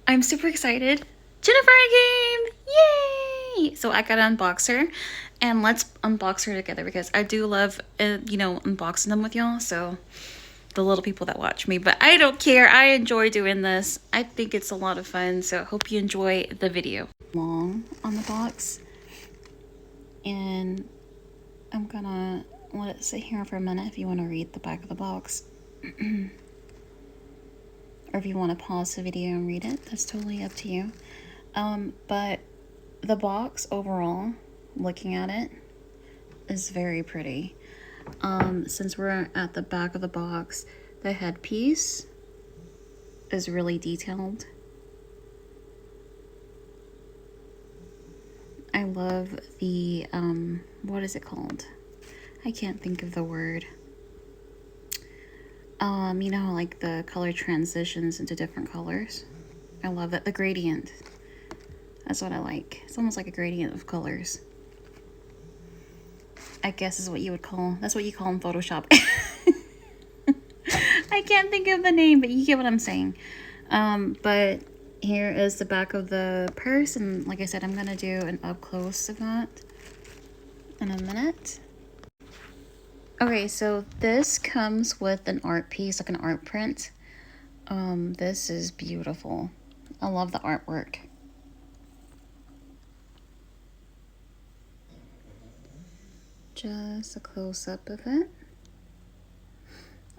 I'm super excited. Jinafire game! Yay! So I gotta unbox her, and let's unbox her together because I do love, unboxing them with y'all. So the little people that watch me, but I don't care. I enjoy doing this. I think it's a lot of fun. So I hope you enjoy the video. Long on the box, and I'm gonna let it sit here for a minute if you want to read the back of the box. Or if you want to pause the video and read it, that's totally up to you. But the box overall, looking at it, is very pretty. Since we're at the back of the box, the headpiece is really detailed. I love the, what is it called? I can't think of the word. You know, like the color transitions into different colors. I love that. The gradient. That's what I like. It's almost like a gradient of colors. I guess is what you would call, that's what you call in Photoshop. I can't think of the name, but you get what I'm saying. But here is the back of the purse, and like I said, I'm gonna do an up close of that in a minute. Okay, so this comes with an art piece, like an art print. This is beautiful. I love the artwork. Just a close-up of it.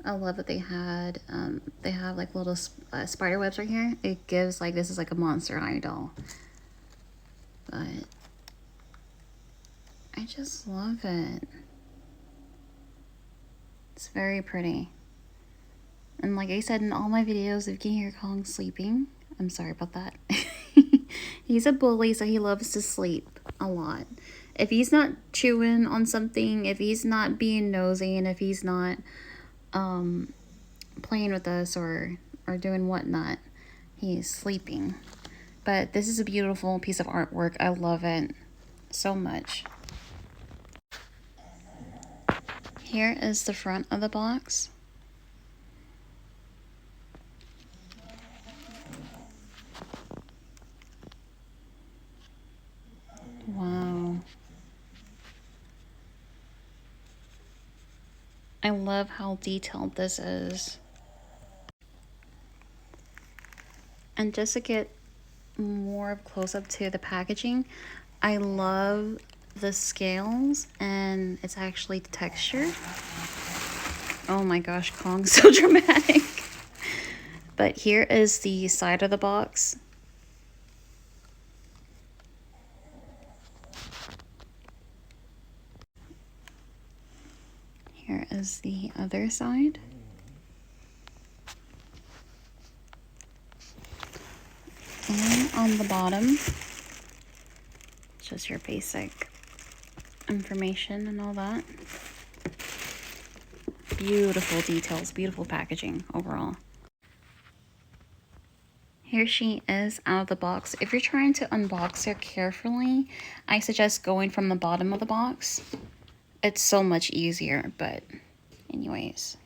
I love that they have like little spider webs right here. It gives like, this is like a Monster High doll. But I just love it. It's very pretty. And like I said in all my videos, if you can hear Kong sleeping, I'm sorry about that. He's a bully, so he loves to sleep a lot. If he's not chewing on something, if he's not being nosy, and if he's not playing with us or doing whatnot, he's sleeping. But this is a beautiful piece of artwork. I love it so much. Here is the front of the box. Wow. I love how detailed this is. And just to get more close up to the packaging, I love the scales, and it's actually the texture. Oh my gosh, Kong's so dramatic. But here is the side of the box. Here is the other side. And on the bottom, just your basic information and all that. Beautiful details, beautiful packaging overall. Here she is out of the box. If you're trying to unbox her carefully, I suggest going from the bottom of the box. It's so much easier, but anyways.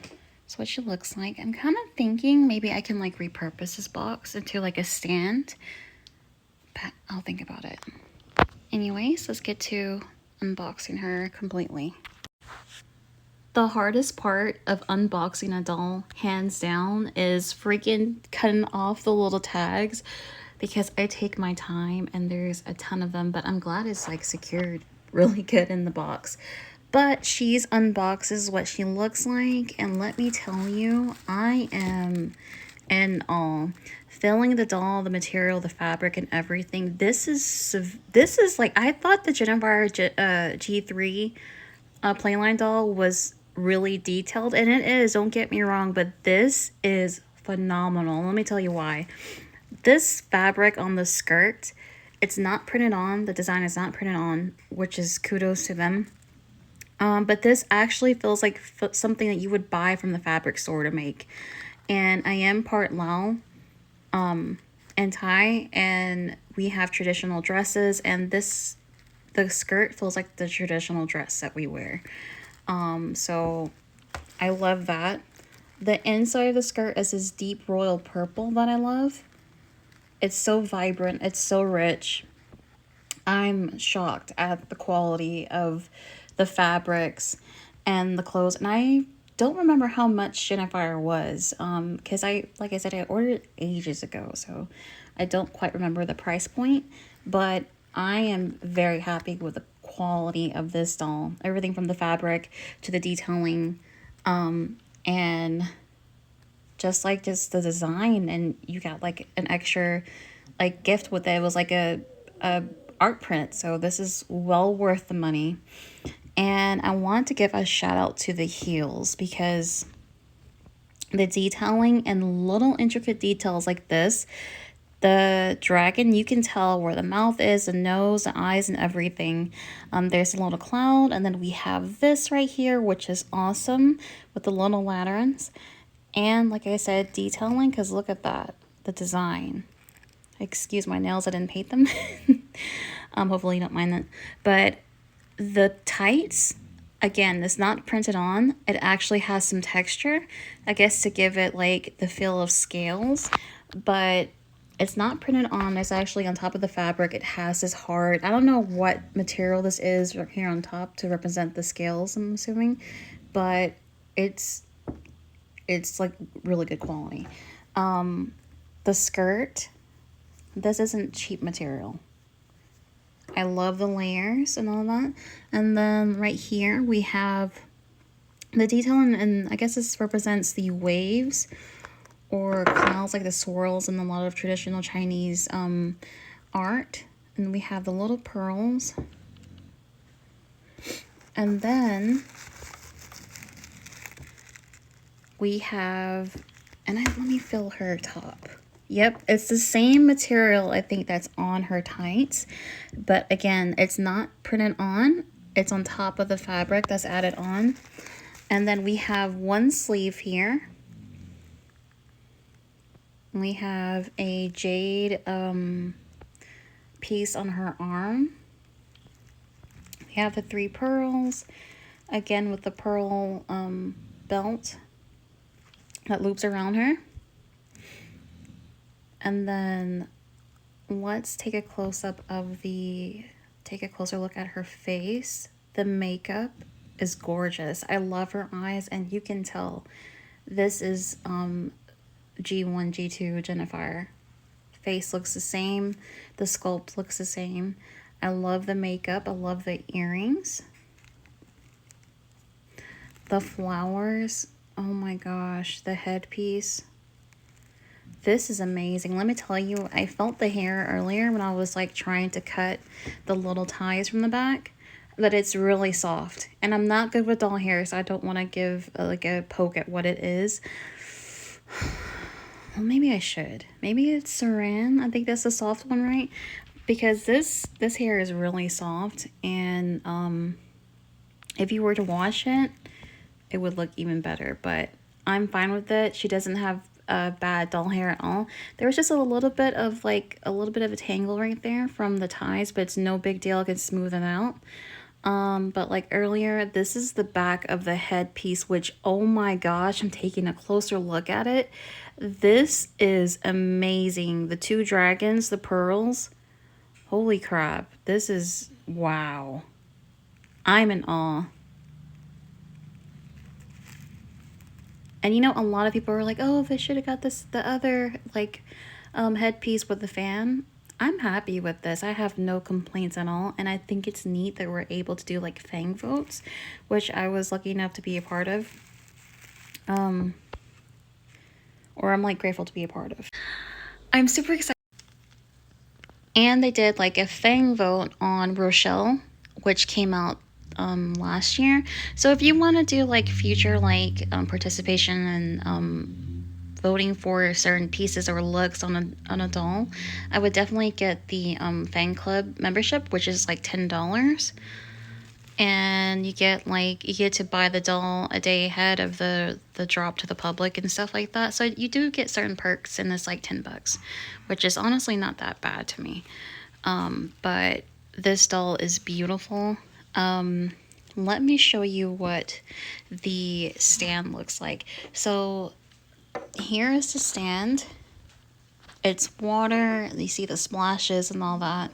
That's what she looks like. I'm kind of thinking maybe I can like repurpose this box into like a stand, but I'll think about it. Anyways, let's get to unboxing her completely. The hardest part of unboxing a doll, hands down, is freaking cutting off the little tags, because I take my time and there's a ton of them, but I'm glad it's like secured really good in the box. But she's unboxed. This is what she looks like, and let me tell you, I am in awe. Filling the doll, the material, the fabric, and everything. This is like, I thought the Jinafire G3 Playline doll was really detailed, and it is, don't get me wrong, but this is phenomenal. Let me tell you why. This fabric on the skirt, it's not printed on, the design is not printed on, which is kudos to them. But this actually feels like something that you would buy from the fabric store to make. And I am part Lao and Thai, and we have traditional dresses, and the skirt feels like the traditional dress that we wear. So I love that. The inside of the skirt is this deep royal purple that I love. It's so vibrant. It's so rich. I'm shocked at the quality of the fabrics and the clothes. And I don't remember how much Jinafire was, because like I said, I ordered it ages ago, so I don't quite remember the price point, but I am very happy with the quality of this doll. Everything from the fabric to the detailing, and just the design. And you got like an extra like gift with it. It was like a art print, so this is well worth the money. And I want to give a shout out to the heels, because the detailing and little intricate details like this, the dragon, you can tell where the mouth is, the nose, the eyes, and everything. There's a little cloud, and then we have this right here, which is awesome, with the little lanterns. And like I said, detailing, because look at that, the design. Excuse my nails, I didn't paint them. Hopefully you don't mind that. But the tights, again, it's not printed on. It actually has some texture, I guess, to give it like the feel of scales. But it's not printed on. It's actually on top of the fabric. It has this hard, I don't know what material this is right here on top to represent the scales, I'm assuming. But it's like really good quality. The skirt, this isn't cheap material. I love the layers and all that. And then right here we have the detail, and I guess this represents the waves or clouds, like the swirls in a lot of traditional Chinese art. And we have the little pearls. And then we have, let me feel her top. Yep, it's the same material, I think, that's on her tights. But again, it's not printed on. It's on top of the fabric that's added on. And then we have one sleeve here. We have a jade piece on her arm. We have the 3 pearls. Again, with the pearl belt that loops around her. And then let's take a close-up of take a closer look at her face. The makeup is gorgeous. I love her eyes, and you can tell this is G1, G2 Jinafire. Face looks the same. The sculpt looks the same. I love the makeup. I love the earrings. The flowers. Oh my gosh. The headpiece. This is amazing. Let me tell you, I felt the hair earlier when I was like trying to cut the little ties from the back, but it's really soft. And I'm not good with doll hair, so I don't want to give like a poke at what it is. Well, maybe I should. Maybe it's Saran. I think that's the soft one, right? Because this hair is really soft, and if you were to wash it, it would look even better. But I'm fine with it. She doesn't have bad doll hair at all. There was just a little bit of a tangle right there from the ties, but it's no big deal. I can smooth it out. But like earlier, this is the back of the headpiece, which, oh my gosh, I'm taking a closer look at it. This is amazing. The 2 dragons, the pearls. Holy crap. This is, wow. I'm in awe. And you know, a lot of people are like, oh, they should have got the other like headpiece with the fan. I'm happy with this. I have no complaints at all. And I think it's neat that we're able to do like Fang votes, which I was lucky enough to be a part of. Or I'm like grateful to be a part of. I'm super excited. And they did like a Fang vote on Rochelle, which came out last year. So if you want to do like future like participation and voting for certain pieces or looks on a doll, I would definitely get the fan club membership, which is like $10. And you get to buy the doll a day ahead of the drop to the public and stuff like that. So you do get certain perks, and it's like $10, which is honestly not that bad to me. But this doll is beautiful. Let me show you what the stand looks like. So here is the stand. It's water. You see the splashes and all that.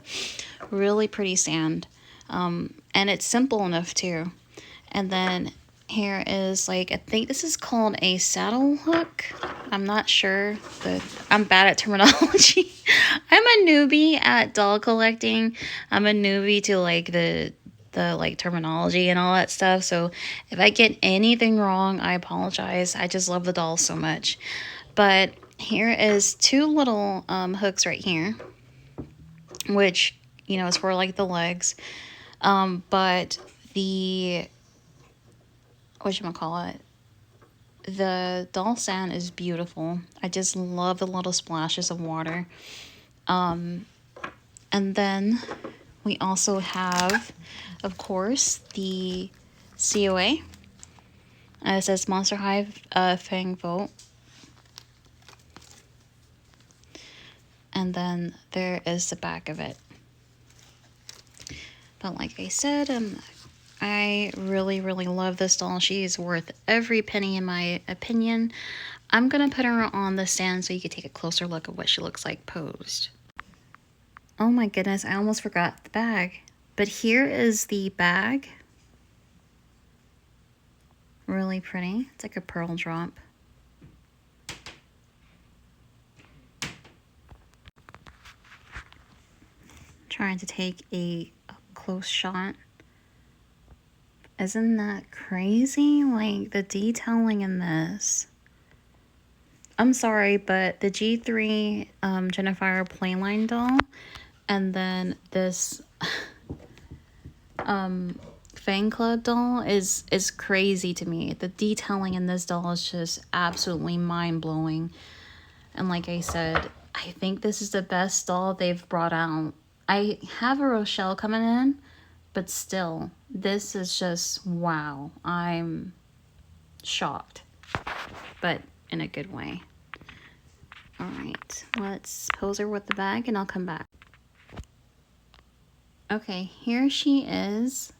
Really pretty sand. And it's simple enough too. And then here is like, I think this is called a saddle hook. I'm not sure, but I'm bad at terminology. I'm a newbie at doll collecting. I'm a newbie to like the like terminology and all that stuff. So if I get anything wrong, I apologize. I just love the dolls so much. But here is two little hooks right here, which, you know, is for like the legs. But the, whatchamacallit, the doll sand is beautiful. I just love the little splashes of water. And then we also have, of course, the COA. It says Monster High Fang Vote. And then there is the back of it. But like I said, I really, really love this doll. She is worth every penny in my opinion. I'm going to put her on the stand so you can take a closer look at what she looks like posed. Oh my goodness, I almost forgot the bag. But here is the bag. Really pretty. It's like a pearl drop. Trying to take a close shot. Isn't that crazy? Like the detailing in this. I'm sorry, but the G3 Jinafire Playline doll and then this Fang Club doll is crazy to me. The detailing in this doll is just absolutely mind-blowing. And like I said, I think this is the best doll they've brought out. I have a Rochelle coming in, but still, this is just wow. I'm shocked, but in a good way. All right, let's pose her with the bag and I'll come back. Okay, here she is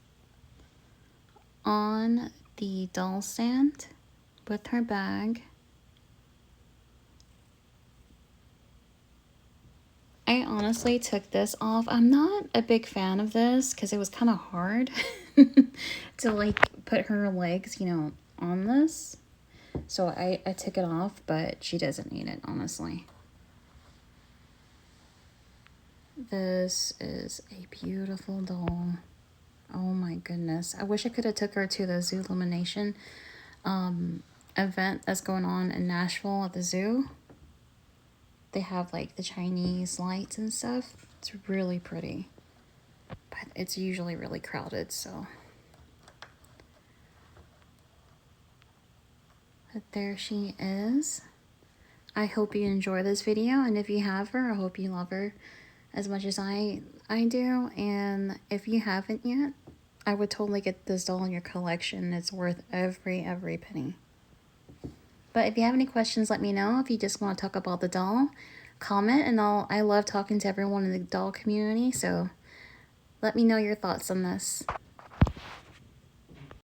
on the doll stand with her bag. I honestly took this off. I'm not a big fan of this because it was kind of hard to like put her legs, you know, on this. So I took it off, but she doesn't need it, honestly. This is a beautiful doll. Oh my goodness. I wish I could have took her to the Zoo Illumination event that's going on in Nashville at the zoo. They have like the Chinese lights and stuff. It's really pretty. But it's usually really crowded, so. But there she is. I hope you enjoy this video, and if you have her, I hope you love her as much as I do. And if you haven't yet, I would totally get this doll in your collection. It's worth every penny. But if you have any questions, let me know. If you just want to talk about the doll, comment, and I love talking to everyone in the doll community, so let me know your thoughts on this.